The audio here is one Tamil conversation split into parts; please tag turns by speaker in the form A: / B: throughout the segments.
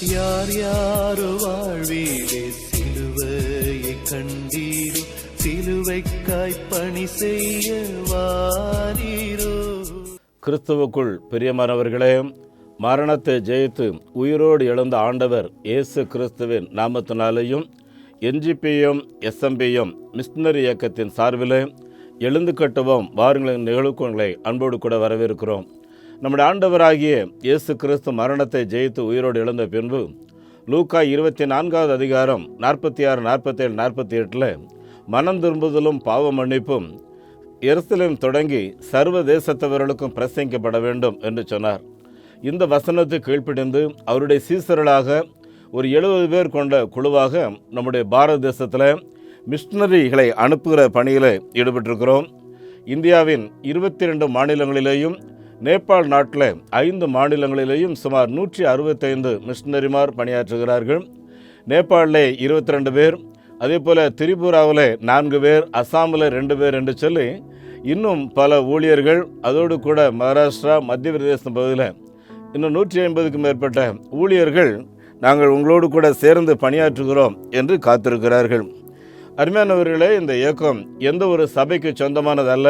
A: யார் யாரோ வாழ்வீரே சிலுவையை கண்டீரோ, சிலுவைக்காய் பணி செய்ய வாரீரோ.
B: கிறிஸ்துவுக்குள் பிரியமானவர்களே, மரணத்தை ஜெயித்து உயிரோடு எழுந்த ஆண்டவர் இயேசு கிறிஸ்துவின் நாமத்தினாலேயும் NGPM SMPM மிஷனரி இயக்கத்தின் சார்பில் எழுந்து கட்டுவோம் வாருங்களின் நிகழ்வுகளை அன்போடு கூட வரவேற்கிறோம். நம்முடைய ஆண்டவராகிய இயேசு கிறிஸ்து மரணத்தை ஜெயித்து உயிரோடு எழுந்த பின்பு லூக்கா 24வது அதிகாரம் 46, 47, 48 மனம் திரும்புதலும் பாவ மன்னிப்பும் எருசலேம் தொடங்கி சர்வ தேசத்தவர்களுக்கும் பிரசங்கிக்கப்பட வேண்டும் என்று சொன்னார். இந்த வசனத்தை கீழ்ப்படிந்து அவருடைய சீசர்களாக ஒரு 70 பேர் கொண்ட குழுவாக நம்முடைய பாரத தேசத்தில் மிஷனரிகளை அனுப்புகிற பணியில் ஈடுபட்டிருக்கிறோம். இந்தியாவின் 22 மாநிலங்களிலேயும் நேபாள் நாட்டில் 5 மாநிலங்களிலேயும் சுமார் 165 மிஷனரிமார் பணியாற்றுகிறார்கள். நேபாளில் 22 பேர், அதே போல் திரிபுராவில் 4 பேர், அசாமில் 2 பேர் என்று சொல்லி இன்னும் பல ஊழியர்கள், அதோடு கூட மகாராஷ்டிரா, மத்திய பிரதேசம் பகுதியில் இன்னும் 150க்கும் மேற்பட்ட ஊழியர்கள் நாங்கள் உங்களோடு கூட சேர்ந்து பணியாற்றுகிறோம் என்று காத்திருக்கிறார்கள். அருமையானவர்களே, இந்த இயக்கம் எந்த ஒரு சபைக்கு சொந்தமானதல்ல,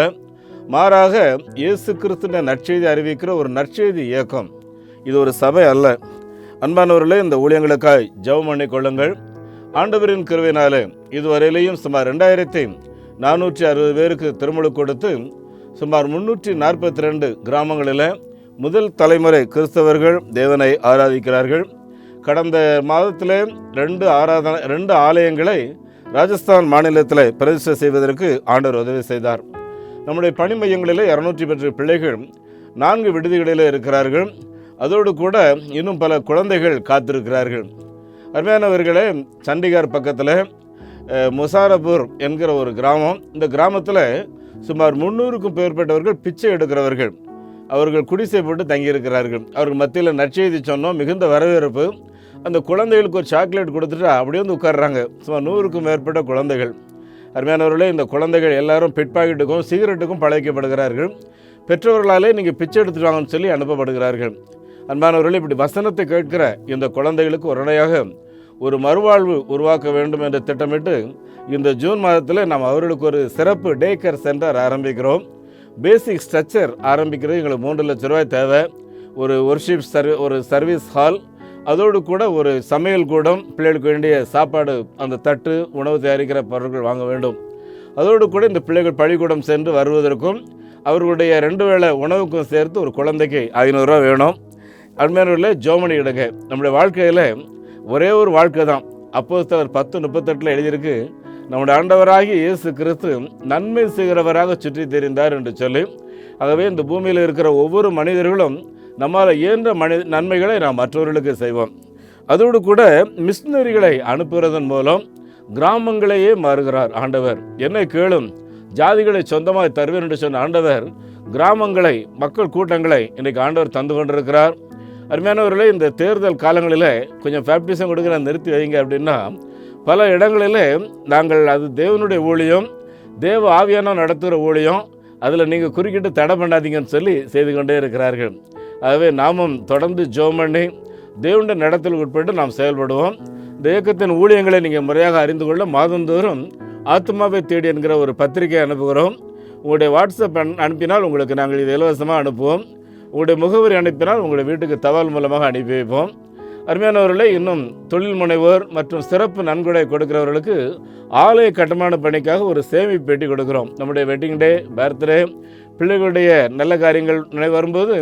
B: மாறாக இயேசு கிறிஸ்துவின் நற்செய்தி அறிவிக்கிற ஒரு நற்செய்தி இயக்கம். இது ஒரு சபை அல்ல. அன்பானவர்களே, இந்த ஊழியங்களுக்காய் ஜெபம் பண்ணி கொள்ளுங்கள். ஆண்டவரின் கிருபையினாலே இதுவரையிலையும் சுமார் 2460 பேருக்கு திருமுழு கொடுத்து சுமார் 342 கிராமங்களில் முதல் தலைமுறை கிறிஸ்தவர்கள் தேவனை ஆராதிக்கிறார்கள். கடந்த மாதத்தில் 2 ஆலயங்களை ராஜஸ்தான் மாநிலத்தில் பிரதிஷ்டை செய்வதற்கு ஆண்டவர் உதவி செய்தார். நம்முடைய பணி மையங்களில் 210 பிள்ளைகள் 4 விடுதிகளில் இருக்கிறார்கள். அதோடு கூட இன்னும் பல குழந்தைகள் காத்திருக்கிறார்கள். அருமையானவர்களே, சண்டிகார் பக்கத்தில் முசாரபூர் என்கிற ஒரு கிராமம். இந்த கிராமத்தில் சுமார் 300க்கும் மேற்பட்டவர்கள் பிச்சை எடுக்கிறவர்கள். அவர்கள் குடிசை போட்டு தங்கியிருக்கிறார்கள். அவர்கள் மத்தியில் நற்செய்தி சொன்னோம், மிகுந்த வரவேற்பு. அந்த குழந்தைகளுக்கு ஒரு சாக்லேட் கொடுத்துட்டு அப்படியே வந்து உட்கார்றாங்க. சுமார் 100க்கும் மேற்பட்ட குழந்தைகள். அருமையானவர்களே, இந்த குழந்தைகள் எல்லாரும் பிட்பாக்கெட்டுக்கும் சிகரெட்டுக்கும் பழக்கப்படுகிறார்கள். பெற்றோர்களாலே நீங்கள் பிச்சை எடுத்துட்டு வாங்கன்னு சொல்லி அனுப்பப்படுகிறார்கள். அன்பானவர்களே, இப்படி வசனத்தை கேட்கிற இந்த குழந்தைகளுக்கு உடனடியாக ஒரு மறுவாழ்வு உருவாக்க வேண்டும் என்று திட்டமிட்டு இந்த ஜூன் மாதத்தில் நாம் அவர்களுக்கு ஒரு சிறப்பு டே கேர் சென்டர் ஆரம்பிக்கிறோம். பேசிக் ஸ்ட்ரக்சர் ஆரம்பிக்கிறது எங்களுக்கு 3 லட்ச ரூபாய் தேவை. ஒரு ஒர்ஷிப் ஒரு சர்வீஸ் ஹால், அதோடு கூட ஒரு சமையல் கூடம், பிள்ளைகளுக்கு வேண்டிய சாப்பாடு, அந்த தட்டு, உணவு தயாரிக்கிற பொருட்கள் வாங்க வேண்டும். அதோடு கூட இந்த பிள்ளைகள் பள்ளிக்கூடம் சென்று வருவதற்கும் அவர்களுடைய 2 வேளை உணவுக்கும் சேர்த்து ஒரு குழந்தைக்கு 500 ரூபா வேணும். அருமையானவர்களே, ஜோமணி இடங்க. நம்முடைய வாழ்க்கையில் ஒரே ஒரு வாழ்க்கை தான். அப்போஸ்தலர் 10:38 எழுதியிருக்கு, நம்முடைய ஆண்டவராகிய இயேசு கிறிஸ்து நன்மை செய்கிறவராக சுற்றி தெரிந்தார் என்று சொல்லி. ஆகவே இந்த பூமியில் இருக்கிற ஒவ்வொரு மனிதர்களும் நம்மால் இயன்ற நன்மைகளை நாம் மற்றவர்களுக்கு செய்வோம். அதோடு கூட மிஷனரிகளை அனுப்புவதன் மூலம் கிராமங்களையே மாறுகிறார் ஆண்டவர். என்னை கேளும், ஜாதிகளை சொந்தமாக தருவேன் என்று சொன்ன ஆண்டவர் கிராமங்களை, மக்கள் கூட்டங்களை இன்றைக்கு ஆண்டவர் தந்து கொண்டிருக்கிறார். அருமையானவர்களே, இந்த தேர்தல் காலங்களில் கொஞ்சம் பேப்டிசம் கொடுக்குற நிறுத்தி வைங்க அப்படின்னா, பல இடங்களில் நாங்கள் அது தேவனுடைய ஊழியம், தேவ ஆவியான நடத்துகிற ஊழியம், அதில் நீங்கள் குறுக்கிட்டு தடை பண்ணாதீங்கன்னு சொல்லி செய்து கொண்டே இருக்கிறார்கள். ஆகவே நாமும் தொடர்ந்து ஜெபம் பண்ணி தேவனுடைய நடத்தல் உட்பட்டு நாம் செயல்படுவோம். இந்த இயக்கத்தின் ஊழியங்களை நீங்கள் முறையாக அறிந்து கொள்ள மாதந்தோறும் ஆத்மாவை தேடி என்கிற ஒரு பத்திரிகை அனுப்புகிறோம். உங்களுடைய வாட்ஸ்அப் அனுப்பினால் உங்களுக்கு நாங்கள் இது இலவசமாக அனுப்புவோம். உங்களுடைய முகவரி அனுப்பினால் உங்களுடைய வீட்டுக்கு தபால் மூலமாக அனுப்பி வைப்போம். அருமையானவர்களே, இன்னும் தொழில் முனைவோர் மற்றும் சிறப்பு நன்கொடை கொடுக்கிறவர்களுக்கு ஆலய கட்டுமான பணிக்காக ஒரு சேமிப்பு பெட்டி கொடுக்குறோம். நம்முடைய வெட்டிங் டே, பர்த்டே, பிள்ளைகளுடைய நல்ல காரியங்கள் நினைவு வரும்போது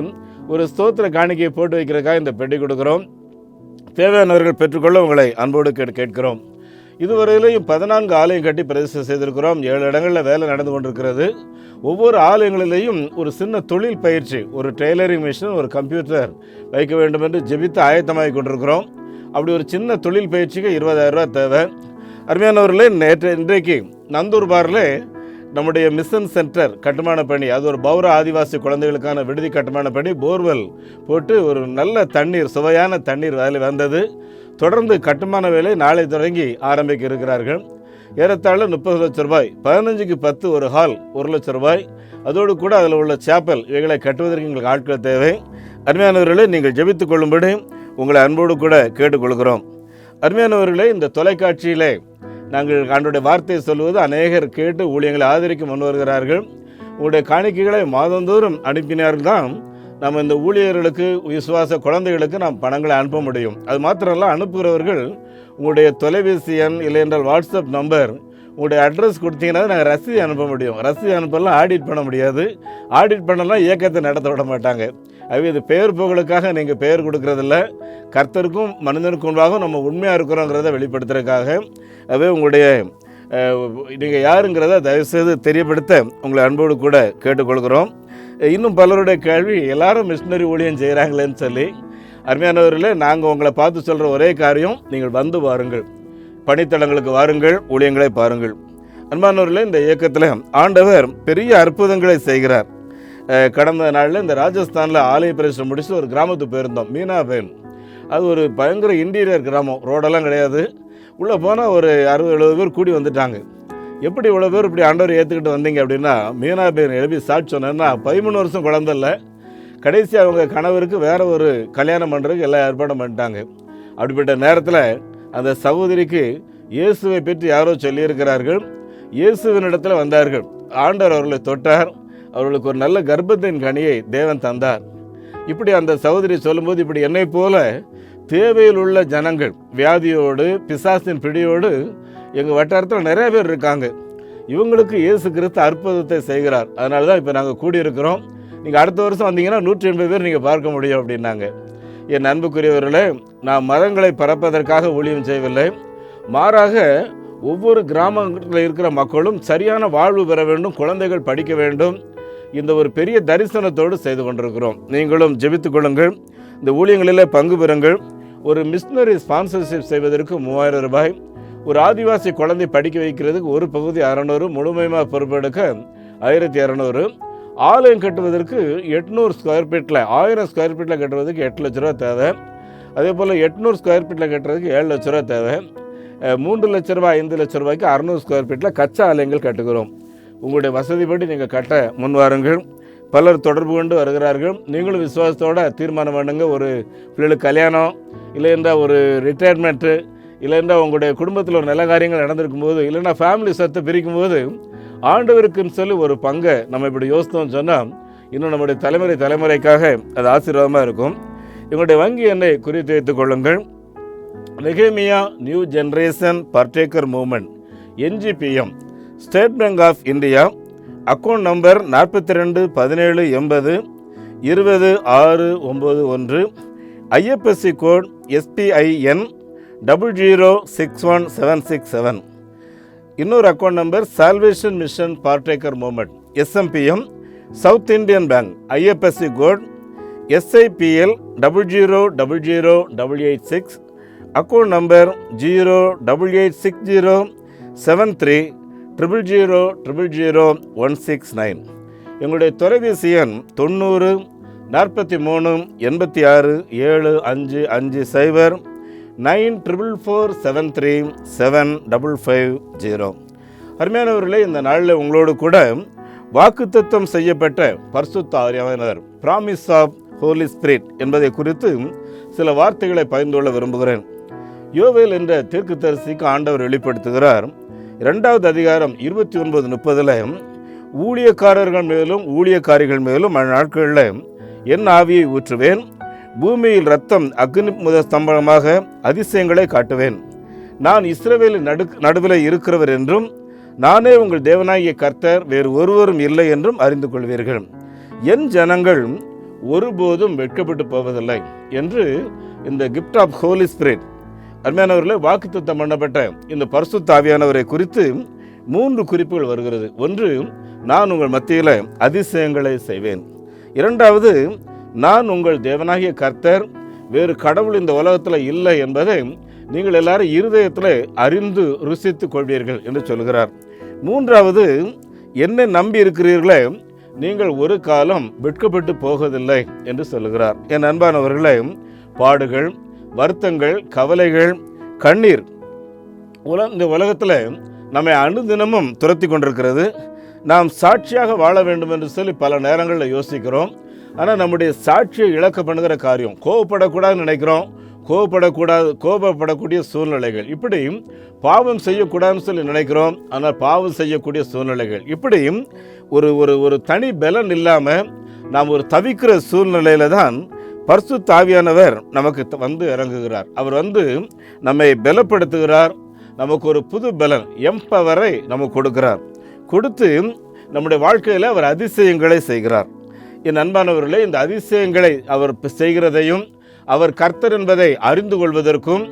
B: ஒரு ஸ்தோத்திர காணிக்கையை போட்டு வைக்கிறதுக்காக இந்த பெட்டி கொடுக்குறோம். தேவையானவர்கள் பெற்றுக்கொள்ள உங்களை அன்போடு கேட்கிறோம். இதுவரையிலையும் 14 ஆலயம் கட்டி பிரதிஷ்டை செய்திருக்கிறோம். 7 இடங்களில் வேலை நடந்து கொண்டிருக்கிறது. ஒவ்வொரு ஆலயங்களிலேயும் ஒரு சின்ன தொழில் பயிற்சி, ஒரு டெய்லரிங் மிஷின், ஒரு கம்ப்யூட்டர் வைக்க வேண்டும் என்று ஜெபித்து ஆயத்தமாகி கொண்டிருக்கிறோம். அப்படி ஒரு சின்ன தொழில் பயிற்சிக்கு 20,000 ரூபா தேவை. அருமையானவர்களே, இன்றைக்கு நந்தூர் பாரில் நம்முடைய மிஷன் சென்டர் கட்டுமான பணி, அது ஒரு பௌர ஆதிவாசி குழந்தைகளுக்கான விடுதி கட்டுமான பணி, போர்வெல் போட்டு ஒரு நல்ல தண்ணீர், சுவையான தண்ணீர் வேலை வந்தது. தொடர்ந்து கட்டுமான வேலை நாளை தொடங்கி ஆரம்பிக்க இருக்கிறார்கள். ஏறத்தாழ 30 லட்சம் ரூபாய், 15க்கு 10 ஒரு ஹால் 1 லட்சம் ரூபாய். அதோடு கூட அதில் உள்ள சேப்பல் இவைகளை கட்டுவதற்கு எங்களுக்கு ஆட்கள் தேவை. அருமையானவர்களே, நீங்கள் ஜெபித்துக் கொள்ளும்படி உங்களை அன்போடு கூட கேட்டுக்கொள்கிறோம். அருமையானவர்களே, இந்த தொலைக்காட்சியிலே நாங்கள் ஆண்டோடைய வார்த்தையை சொல்வது அநேகர் கேட்டு ஊழியங்களை ஆதரிக்க முன் வருகிறார்கள். உங்களுடைய காணிக்கைகளை மாதந்தோறும் அனுப்பினார்கள் தான் நம்ம இந்த ஊழியர்களுக்கு, விசுவாச குழந்தைகளுக்கு நாம் பணங்களை அனுப்ப முடியும். அது மாத்திரமல்ல, அனுப்புகிறவர்கள் உங்களுடைய தொலைபேசி எண் இல்லை என்றால் வாட்ஸ்அப் நம்பர், உங்களுடைய அட்ரஸ் கொடுத்தீங்கன்னா நாங்கள் ரசீது அனுப்ப முடியும். ரசீது அனுப்பலாம் ஆடிட் பண்ண முடியாது. ஆடிட் பண்ணலாம் இயக்கத்தை நடத்த விட மாட்டாங்க. ஆகவே இது பெயர் புகழுக்காக நீங்கள் பெயர் கொடுக்கறதில்ல, கர்த்தருக்கும் மனிதனுக்கும் முன்பாக நம்ம உண்மையாக இருக்கிறோங்கிறத வெளிப்படுத்துறதுக்காக. ஆகவே உங்களுடைய நீங்கள் யாருங்கிறத தயவுசெய்து தெரியப்படுத்த உங்களை அன்போடு கூட கேட்டுக்கொள்கிறோம். இன்னும் பலருடைய கேள்வி, எல்லாரும் மிஷினரி ஊழியம் செய்கிறாங்களேன்னு சொல்லி. அருமையானவர்களே, நாங்கள் உங்களை பார்த்து சொல்கிற ஒரே காரியம், நீங்கள் வந்து வாருங்கள், பணித்தளங்களுக்கு வாருங்கள், ஊழியங்களை பாருங்கள். அன்பானவர்களே, இந்த இயக்கத்தில் ஆண்டவர் பெரிய அற்புதங்களை செய்கிறார். கடந்த நாளில் இந்த ராஜஸ்தானில் ஆலய பிரவேசம் முடிச்சு ஒரு கிராமத்துக்கு போயிருந்தோம், மீனாபேன். அது ஒரு பயங்கர இன்டீரியர் கிராமம், ரோடெல்லாம் கிடையாது. உள்ளே போனால் ஒரு 60-70 பேர் கூடி வந்துட்டாங்க. எப்படி இவ்வளோ பேர் இப்படி ஆண்டவர் ஏற்றுக்கிட்டு வந்தீங்க அப்படின்னா, மீனாபேன் எழுப்பி சாட்சி சொன்னேன்னா 13 வருஷம் குழந்தைல கடைசி அவங்க கணவருக்கு வேற ஒரு கல்யாணம் பண்ணுறதுக்கு எல்லாம் ஏற்பாடும் பண்ணிட்டாங்க. அப்படிப்பட்ட நேரத்தில் அந்த சகோதரிக்கு இயேசுவை பற்றி யாரோ சொல்லியிருக்கிறார்கள். இயேசுவினிடத்தில் வந்தார்கள். ஆண்டவர் அவர்களை தொட்டார். அவர்களுக்கு ஒரு நல்ல கர்ப்பத்தின் கனியை தேவன் தந்தார். இப்படி அந்த சகோதரி சொல்லும்போது, இப்படி என்னை போல தேவையில் உள்ள ஜனங்கள், வியாதியோடு பிசாசின் பிடியோடு எங்கள் வட்டாரத்தில் நிறைய பேர் இருக்காங்க. இவங்களுக்கு இயேசு கிறிஸ்து அற்புதத்தை செய்கிறார். அதனால தான் இப்போ நாங்கள் கூடியிருக்கிறோம். நீங்கள் அடுத்த வருஷம் வந்தீங்கன்னா 180 பேர் நீங்கள் பார்க்க முடியும் அப்படின்னாங்க. என் அன்புக்குரியவர்களே, நான் மதங்களை பரப்பதற்காக ஊழியம் செய்யவில்லை. மாறாக ஒவ்வொரு கிராமத்தில் இருக்கிற மக்களும் சரியான வாழ்வு பெற வேண்டும், குழந்தைகள் படிக்க வேண்டும், இந்த ஒரு பெரிய தரிசனத்தோடு செய்து கொண்டிருக்கிறோம். நீங்களும் ஜெபித்துக் கொள்ளுங்கள், இந்த ஊழியங்களில் பங்கு பெறுங்கள். ஒரு மிஷினரி ஸ்பான்சர்ஷிப் செய்வதற்கு 3000 ரூபாய், ஒரு ஆதிவாசி குழந்தை படிக்க வைக்கிறதுக்கு ஒரு பகுதி 600, முழுமையாக பொறுப்பெடுக்க 1200, ஆலயம் கட்டுவதற்கு 800 ஸ்கொயர் ஃபீட்டில் 1000 ஸ்கொயர் ஃபீட்டில் கட்டுவதற்கு 8 லட்ச ரூபா தேவை. அதே போல் 800 ஸ்கொயர் ஃபீட்டில் கட்டுறதுக்கு 7 லட்ச ரூபா தேவை. 3 லட்ச ரூபாய் 5 லட்ச ரூபாய்க்கு 600 ஸ்கொயர் ஃபீட்டில் கச்சா ஆலயங்கள் கட்டுகிறோம். உங்களுடைய வசதிப்படி நீங்கள் கட்ட முன் வாருங்கள். பலர் தொடர்பு கொண்டு வருகிறார்கள். நீங்களும் விசுவாசத்தோடு தீர்மானம் பண்ணுங்க. ஒரு பிள்ளைகளுக்கு கல்யாணம், இல்லைன்னா ஒரு ரிட்டையர்மெண்ட்டு, இல்லைன்னா உங்களுடைய குடும்பத்தில் ஒரு நல்ல காரியங்கள் நடந்திருக்கும் போது, இல்லைன்னா ஃபேமிலி சொத்தை பிரிக்கும் போது, ஆண்டவருக்குன்னு சொல்லி ஒரு பங்கை நம்ம இப்படி யோசித்தோம்னு சொன்னால் இன்னும் நம்முடைய தலைமுறைக்காக அது ஆசீர்வாதமாக இருக்கும். எங்களுடைய வங்கி எண்ணை குறித்து வைத்துக் கொள்ளுங்கள். நெகேமியா new generation partaker movement, NGPM, State Bank of India, account number 42 17 80 20 691, IFSC code SPIN 0061767. இன்னொரு account number salvation mission partaker movement, SMPM, South Indian bank, IFSC code SIPL 0000886, account number 0886730000169. எங்களுடைய தொலைபேசி எண் 90 43 86 7550 9444737550. அருமையானவர்களே, இந்த நாளில் உங்களோடு கூட வாக்குத்தத்தம் செய்யப்பட்ட பரிசுத்த ஆவியானவர், ப்ராமிஸ் ஆஃப் ஹோலி ஸ்பிரிட் என்பதை குறித்து சில வார்த்தைகளை பகிர்ந்து கொள்ள விரும்புகிறேன். யோவேல் என்ற தீர்க்கதரிசிக்கு ஆண்டவர் வெளிப்படுத்துகிறார். 2வது அதிகாரம் 29-30 ஊழியக்காரர்கள் மேலும் ஊழியக்காரிகள் மேலும் அந்நாட்களில் என் ஆவியை ஊற்றுவேன், பூமியில் இரத்தம் அக்னி முத ஸ்தம்பனமாக அதிசயங்களை காட்டுவேன். நான் இஸ்ரவேலின் நடுவில் இருக்கிறவர் என்றும், நானே உங்கள் தேவனாகிய கர்த்தர், வேறு ஒருவரும் இல்லை என்றும் அறிந்து கொள்வீர்கள். என் ஜனங்கள் ஒருபோதும் வெட்கப்பட்டு போவதில்லை என்று இந்த கிஃப்ட் ஆஃப் ஹோலி ஸ்பிரிட், அருமையானவர்களே, வாக்குத்தத்தம் பண்ணப்பட்ட இந்த பரிசுத்த ஆவியானவரை குறித்து 3 குறிப்புகள் வருகிறது. ஒன்று, நான் உங்கள் மத்தியில் அதிசயங்களை செய்வேன். 2வது, நான் உங்கள் தேவனாகிய கர்த்தர், வேறு கடவுள் இந்த உலகத்தில் இல்லை என்பதை நீங்கள் எல்லாரும் இருதயத்தில் அறிந்து ருசித்து கொள்வீர்கள் என்று சொல்கிறார். 3வது, என்னை நம்பி இருக்கிறீர்களே, நீங்கள் ஒரு காலம் வெட்கப்பட்டு போவதில்லை என்று சொல்லுகிறார். என் அன்பானவர்களே, பாடுகள், வருத்தங்கள், கவலைகள், கண்ணீர் இந்த உலகத்தில் நம்மை அனுதினமும் துரத்தி கொண்டிருக்கிறது. நாம் சாட்சியாக வாழ வேண்டும் என்று சொல்லி பல நேரங்களில் யோசிக்கிறோம். ஆனால் நம்முடைய சாட்சியை இழக்க பண்ணுகிற காரியம். கோபப்படக்கூடாதுன்னு நினைக்கிறோம், கோபப்படக்கூடிய சூழ்நிலைகள், இப்படி பாவம் செய்யக்கூடாதுன்னு சொல்லி நினைக்கிறோம், ஆனால் பாவம் செய்யக்கூடிய சூழ்நிலைகள், இப்படி ஒரு ஒரு ஒரு தனி பலன் இல்லாமல் நாம் ஒரு தவிக்கிற சூழ்நிலையில தான் பரிசுத்த ஆவியானவர் நமக்கு வந்து இறங்குகிறார். அவர் வந்து நம்மை பலப்படுத்துகிறார். நமக்கு ஒரு புது பலன், எம்பவரை நமக்கு கொடுக்கிறார். கொடுத்து நம்முடைய வாழ்க்கையில் அவர் அதிசயங்களை செய்கிறார். என் அன்பானவர்களே, இந்த அதிசயங்களை அவர் செய்கிறதையும் அவர் கர்த்தர் என்பதை அறிந்து கொள்வதற்கும்,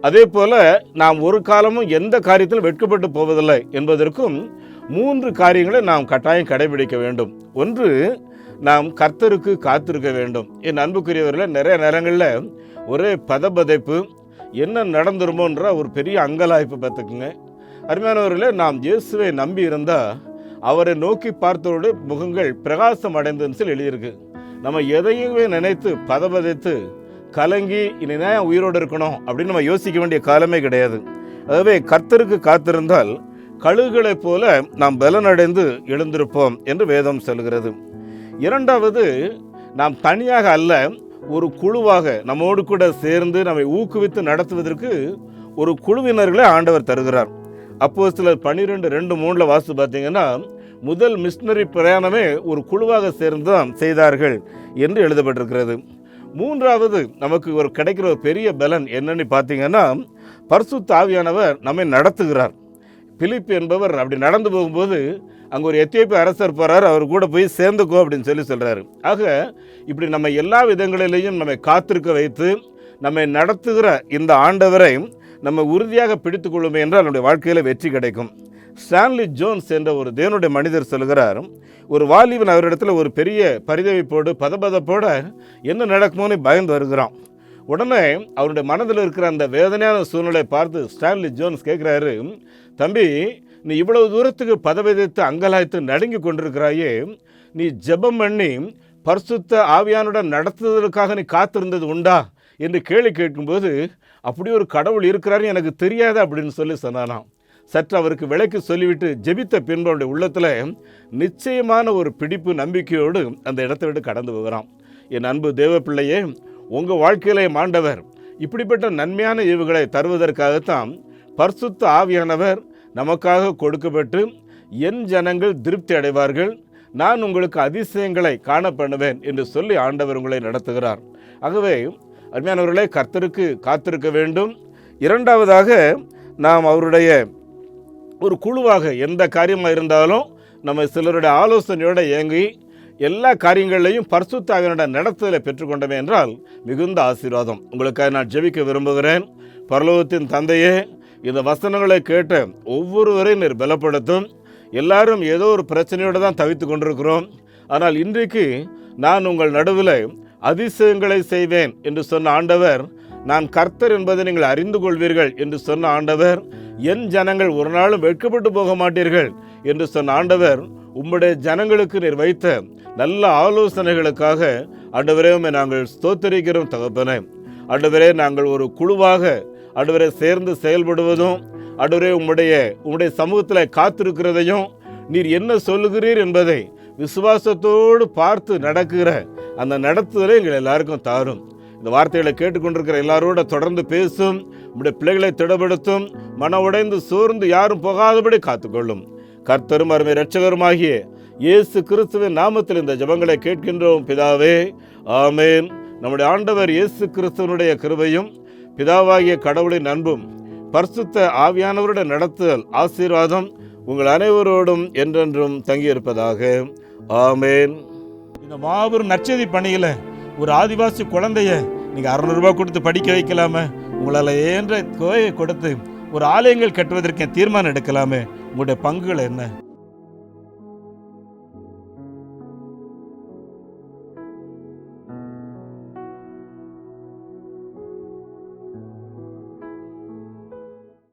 B: அதே போல நாம் ஒரு காலமும் எந்த காரியத்திலும் வெட்கப்பட்டு போவதில்லை என்பதற்கும் 3 காரியங்களை நாம் கட்டாயம் கடைபிடிக்க வேண்டும். ஒன்று, நாம் கர்த்தருக்கு காத்திருக்க வேண்டும். என் அன்புக்குரியவர்களே, நிறைய நேரங்களில் ஒரே பதபதைப்பு, என்ன நடந்துருமோன்ற ஒரு பெரிய அங்கலாய்ப்பு பார்த்துக்குங்க. அருமையானவர்களே, நாம் இயேசுவை நம்பி இருந்தால் அவரை நோக்கி பார்த்தோடு முகங்கள் பிரகாசம் அடைந்துன்னு சொல்லி எழுதியிருக்கு. நம்ம எதையுமே நினைத்து பதபதைத்து கலங்கி இனிதான் உயிரோடு இருக்கணும் அப்படின்னு நம்ம யோசிக்க வேண்டிய காலமே கிடையாது. ஆகவே கர்த்தருக்கு காத்திருந்தால் கழுகுகளைப் போல நாம் பலனடைந்து எழுந்திருப்போம் என்று வேதம் சொல்கிறது. இரண்டாவது, நாம் தனியாக அல்ல, ஒரு குழுவாக நம்மோடு கூட சேர்ந்து நம்மை ஊக்குவித்து நடத்துவதற்கு ஒரு குழுவினர்களை ஆண்டவர் தருகிறார். அப்போஸ்தலர் 12:2-3 வாசித்து பார்த்தீங்கன்னா, முதல் மிஷனரி பிரயாணமே ஒரு குழுவாக சேர்ந்து தான் செய்தார்கள் என்று எழுதப்பட்டிருக்கிறது. மூன்றாவது, நமக்கு ஒரு கிடைக்கிற ஒரு பெரிய பலன் என்னன்னு பார்த்தீங்கன்னா, பரிசுத்த ஆவியானவர் நம்மை நடத்துகிறார். பிலிப் என்பவர் அப்படி நடந்து போகும்போது அங்கே ஒரு எத்தியோப்பிய அரசர் போகிறார், அவர் கூட போய் சேர்ந்துக்கோ அப்படின்னு சொல்கிறாரு. ஆக இப்படி நம்ம எல்லா விதங்களிலேயும் நம்மை காத்திருக்க வைத்து நம்மை நடத்துகிற இந்த ஆண்டவரை நம்ம உறுதியாக பிடித்து கொள்ளுமே என்றால் நம்முடைய வாழ்க்கையில் வெற்றி கிடைக்கும். ஸ்டான்லி ஜோன்ஸ் என்ற ஒரு தேவனுடைய மனிதர் சொல்கிறார், ஒரு வாலிபன் அவரிடத்துல ஒரு பெரிய பரிதவிப்போடு பதபதப்போட என்ன நடக்குமோன்னு பயந்து வருகிறான். உடனே அவருடைய மனதில் இருக்கிற அந்த வேதனையான சூழ்நிலை பார்த்து ஸ்டான்லி ஜோன்ஸ் கேட்குறாரு, தம்பி, நீ இவ்வளவு தூரத்துக்கு பதவிதைத்து அங்கலாய்த்து நடுங்கி கொண்டிருக்கிறாயே, நீ ஜெபம் பண்ணி பரிசுத்த ஆவியானுடன் நடத்துவதற்காக நீ காத்திருந்தது உண்டா என்று கேள்வி கேட்கும்போது, அப்படி ஒரு கடவுள் இருக்கிறாரு எனக்கு தெரியாது அப்படின்னு சொன்னானாம். சற்று அவருக்கு விலைக்கு சொல்லிவிட்டு ஜெபித்த பின்பு அவருடைய உள்ளத்தில் நிச்சயமான ஒரு பிடிப்பு நம்பிக்கையோடு அந்த இடத்தை விட்டு கடந்து போகிறான். என் அன்பு தேவ பிள்ளையே, உங்கள் வாழ்க்கையிலே ஆண்டவர் இப்படிப்பட்ட நன்மையான ஈவுகளை தருவதற்காகத்தான் பரிசுத்த ஆவியானவர் நமக்காக கொடுக்கப்பட்டு, என் ஜனங்கள் திருப்தி அடைவார்கள், நான் உங்களுக்கு அதிசயங்களை காண பண்ணுவேன் என்று சொல்லி ஆண்டவர் உங்களை நடத்துகிறார். ஆகவே அருமையானவர்களே, கர்த்தருக்கு காத்திருக்க வேண்டும். இரண்டாவதாக, நாம் அவருடைய ஒரு குழுவாக எந்த காரியமாக இருந்தாலும் நம்ம சிலருடைய ஆலோசனையோடு இயங்கி எல்லா காரியங்களையும் பரிசுத்த ஆவியானோட நடத்துதலை பெற்றுக்கொண்டோமே என்றால் மிகுந்த ஆசீர்வாதம். உங்களுக்காக நான் ஜெபிக்க விரும்புகிறேன். பரலோகத்தின் தந்தையே, இந்த வசனங்களை கேட்ட ஒவ்வொருவரையும் நீர் பலப்படுத்தும். எல்லாரும் ஏதோ ஒரு பிரச்சனையோடு தான் தவித்து கொண்டிருக்கிறோம். ஆனால் இன்றைக்கு நான் உங்கள் நடுவில் அதிசயங்களை செய்வேன் என்று சொன்ன ஆண்டவர், நான் கர்த்தர் என்பதை நீங்கள் அறிந்து கொள்வீர்கள் என்று சொன்ன ஆண்டவர், என் ஜனங்கள் ஒரு நாளும் வெட்கப்பட்டு போக மாட்டீர்கள் என்று சொன்ன ஆண்டவர், உம்முடைய ஜனங்களுக்கு நீர் வைத்த நல்ல ஆலோசனைகளுக்காக ஆண்டவரே நாங்கள் ஸ்தோத்திரிக்கிறோம் தகப்பனே. ஆண்டவரே, நாங்கள் ஒரு குழுவாக ஆண்டவரே சேர்ந்து செயல்படுவதும், ஆண்டவரே உம்முடைய சமூகத்தில் காத்திருக்கிறதையும், நீர் என்ன சொல்லுகிறீர் என்பதை விசுவாசத்தோடு பார்த்து நடக்கிற அந்த நடத்துதலை எங்கள் எல்லாருக்கும் தாரும். இந்த வார்த்தைகளை கேட்டுக்கொண்டிருக்கிற எல்லாரோட தொடர்ந்து பேசும், உம்முடைய பிள்ளைகளை திடப்படுத்தும், மன உடைந்து சோர்ந்து யாரும் போகாதபடி காத்துக்கொள்ளும். கர்த்தரும் அருமை இரட்சகருமாகிய இயேசு கிறிஸ்துவின் நாமத்தில் இந்த ஜெபங்களை கேட்கின்றோம் பிதாவே, ஆமேன். நம்முடைய ஆண்டவர் இயேசு கிறிஸ்துவனுடைய கிருபையும் பிதாவாகிய கடவுளின் அன்பும் பரிசுத்த ஆவியானவருடைய நடத்துதல் ஆசீர்வாதம் உங்கள் அனைவரோடும் என்றென்றும் தங்கியிருப்பதாக. ஆமேன். இந்த மாபெரும் நற்செய்தி பணியில் ஒரு ஆதிவாசி குழந்தைய நீங்கள் 600 ரூபாய் கொடுத்து படிக்க வைக்கலாமே, உங்களால் ஏன்ற தொகையை கொடுத்து ஒரு ஆலயங்கள் கட்டுவதற்கு தீர்மானம் எடுக்கலாமே, உங்களுடைய பங்குகள் என்ன?